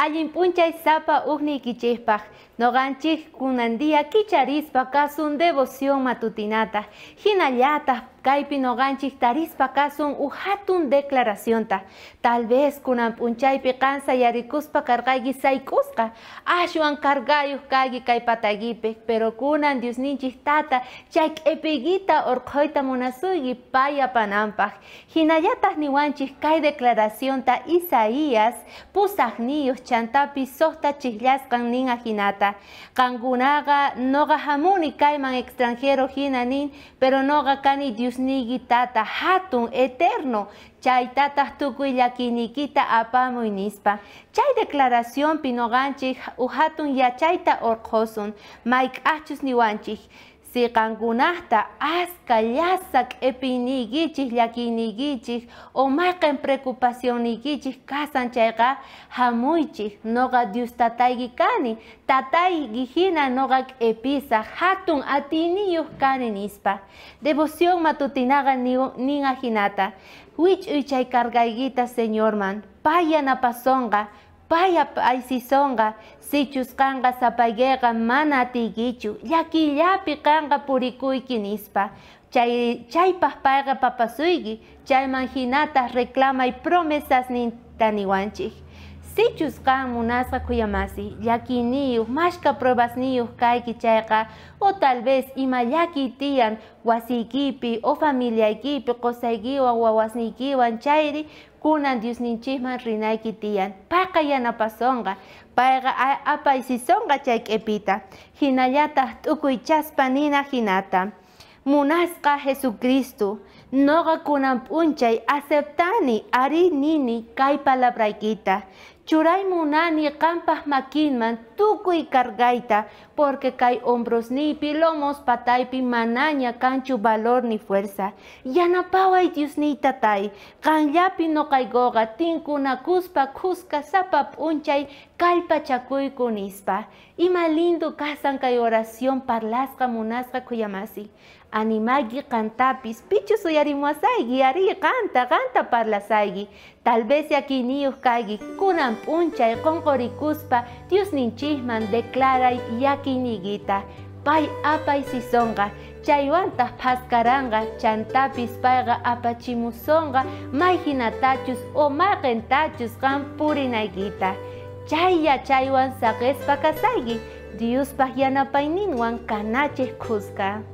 Allin puncha sapa ugni kichipaj, noganchik kunandia kicharispa kasun devoción matutinata, hinallata kaipi noganchik tarispa kasun uhatun declaración ta, tal vez kunan punchaypi kansa yarikuspa kargaygi saykusqa, ashuan kargayuj kaygi kay patagipe, pero kunan Diosninchik tata chay k'epiguita orqoyta munasuygi paya panampaj, hinallataj niwanchik kay declaración ta Isaías pusaqniyuj chantapi sohta chihlasqan nin ajinata, kankunaqa noqa hamuni kayman extranjero hina nin, pero noqa kani Diosniyki tata hatun eterno, chay tataq tukuy llakinikita apamuy nispa. Chay declaración pi noqanchik hatun yachayta orqosun, mayk'achus niwanchik. Si kankunata aska llasak epinikichik llakinikichik o mayqin preocupacionnikichik kasan chayqa hamuychik noqa Dios tatayki kani, tatayki hina noqa k'episa hatun atiniyuq kani nispa. Devoción matutinaqa nin ajinata, wich'uy chay kargaykita Señorman, paya napasonqa, paya paysisonqa, sichusqanqa sapaykiqa mana atiykichu, llakillapi qanqa purikuyki nispa. Chaypaq payqa papasuyki, chayman hinata reclamay promesas ninta niwanchik. Sichusqan munasqa kuyamasi, llakiniyuq, mashka pruebasniyuq kayki chayqa, o tal vez ima llaki tiyan wasiykipi o familiaykipi qusaykiwan wawasniykiwan chayri kunan Diosninchikman rinayki tiyan, payqa yanapasonqa, payqa apaysisonqa chay k'epita, hinallataq t'ukuychaspa nina hinata. Munasqa Jesucristo, noqa kunan p'unchay aceptani ari nini kay palabraykita, churay munani qanpaq makinman tukuy kargayta, porque kay hombrosnipi lomos pataypi manaña kanchu valor ni fuerza. Yanapaway Diosniy tatay, qanllapi noqaykuqa tinkunakuspa kuska sapa p'unchay kallpachakuyku nispa. Ima lindo kasan kay oración parlasqa munasqa kuyamasi. Animayki qantapis pichus uyarimuasayki ari qanta parlasayki. Tal vez yakiniyuq kayki kunan p'unchay qonqorikuspa Diosninchikman declaray yakinikita. Pay apaysisonqa, chaywantaq phascaranqa, chantapis payqa apachimusonqa, may hinatachus o mayqintachus qan purinaykita. Chay yachaywan saqespa kasayki, Diospaq yanapayninwan kanachiq kusqa.